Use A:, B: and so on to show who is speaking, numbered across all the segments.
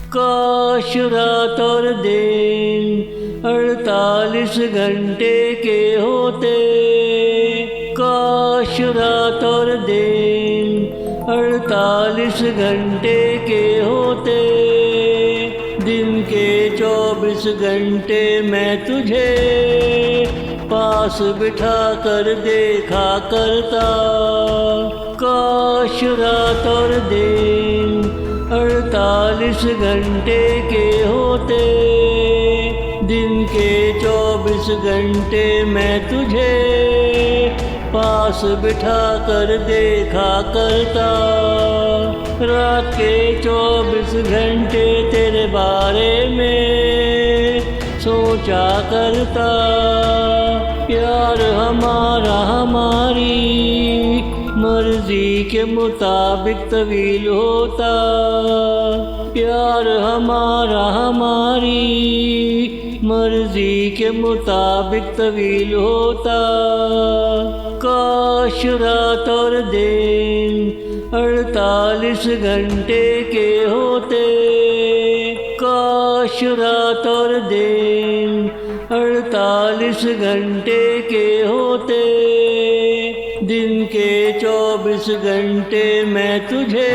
A: काश रात और दिन 48 घंटे के होते। काश रात और दिन 48 घंटे के होते। दिन के 24 घंटे मैं तुझे पास बिठा कर देखा करता। काश रात और दिन 48 घंटे के होते। दिन के 24 घंटे मैं तुझे पास बिठा कर देखा करता। रात के 24 घंटे तेरे बारे में सोचा करता। प्यार हमारा हमारी मर्जी के मुताबिक तवील होता। प्यार हमारा हमारी मर्जी के मुताबिक तवील होता। काश रात और दिन 48 घंटे के होते। काश रात और दिन 48 घंटे के होते। दिन के 24 घंटे मैं तुझे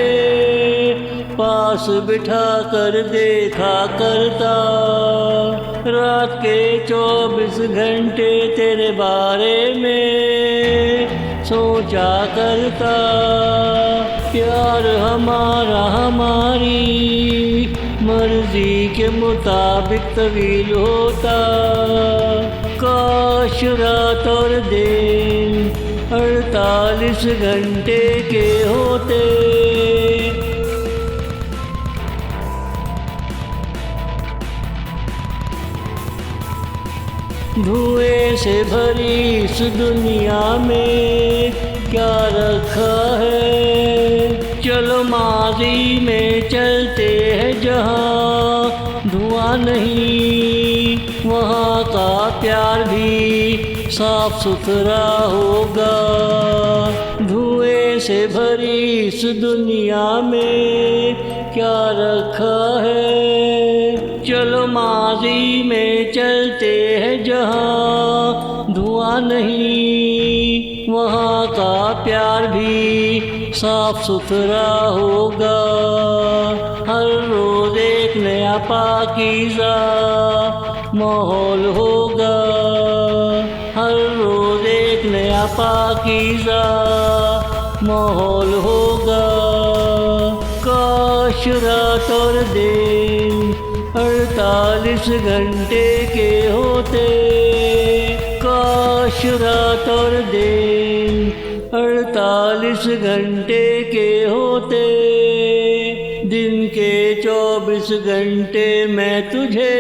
A: पास बिठा कर देखा करता। रात के 24 घंटे तेरे बारे में सोचा करता। प्यार हमारा हमारी मर्जी के मुताबिक तवील होता। काश रात और दिन 48 घंटे के होते। धुएं से भरी इस दुनिया में क्या रखा है। चलो माजी में चलते हैं जहाँ धुआं नहीं, वहाँ का प्यार भी साफ सुथरा होगा। धुएं से भरी इस दुनिया में क्या रखा है। चलो माजी में चलते हैं जहाँ धुआं नहीं, वहाँ का प्यार भी साफ सुथरा होगा। हर रोज एक नया पाकीज़ा माहौल होगा। हर रोज एक नया पाकीज़ा माहौल होगा। काश रात और दिन 48 घंटे के होते। काश रात और दिन 48 घंटे के होते। दिन के 24 घंटे मैं तुझे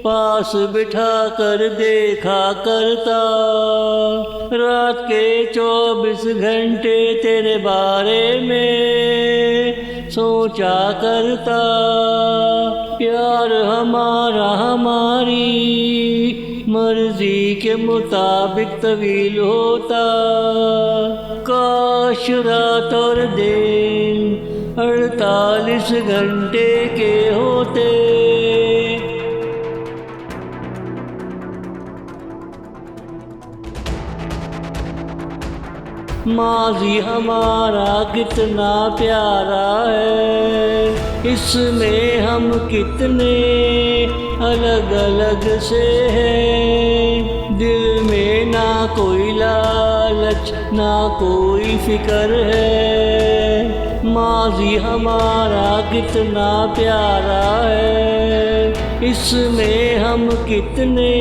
A: पास बिठा कर देखा करता। रात के 24 घंटे तेरे बारे में सोचा करता। प्यार हमारा हमारी मर्जी के मुताबिक तवील होता। काश रात और दिन 48 घंटे के होते। माजी हमारा कितना प्यारा है, इसमें हम कितने अलग अलग से हैं। दिल में ना कोई लालच ना कोई फिक्र है। माजी हमारा कितना प्यारा है, इसमें हम कितने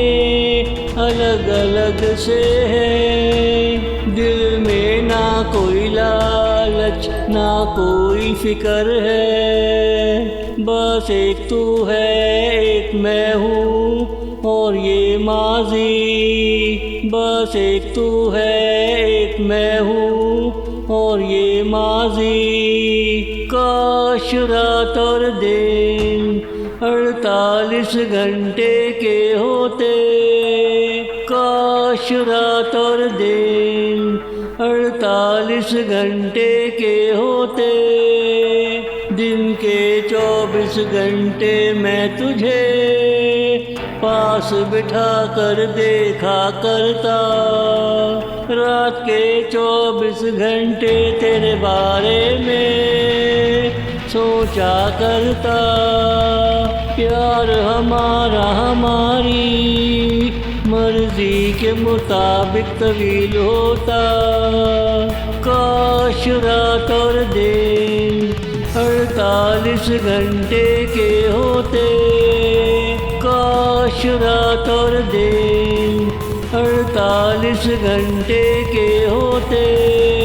A: अलग अलग से हैं। दिल में ना कोई लालच ना कोई फिक्र है। बस एक तू है एक मैं हूँ और ये माजी। बस एक तू है एक मैं हूँ और ये माजी। काश रात और दिन 48 घंटे के होते। काश रात और दिन 48 घंटे के होते। दिन के 24 घंटे मैं तुझे पास बिठा कर देखा करता। रात के 24 घंटे तेरे बारे में सोचा करता। प्यार हमारा हमारी मर्जी के मुताबिक तवील होता। काश रात और दिन 48 घंटे के होते। काश रात और दिन 48 घंटे के होते।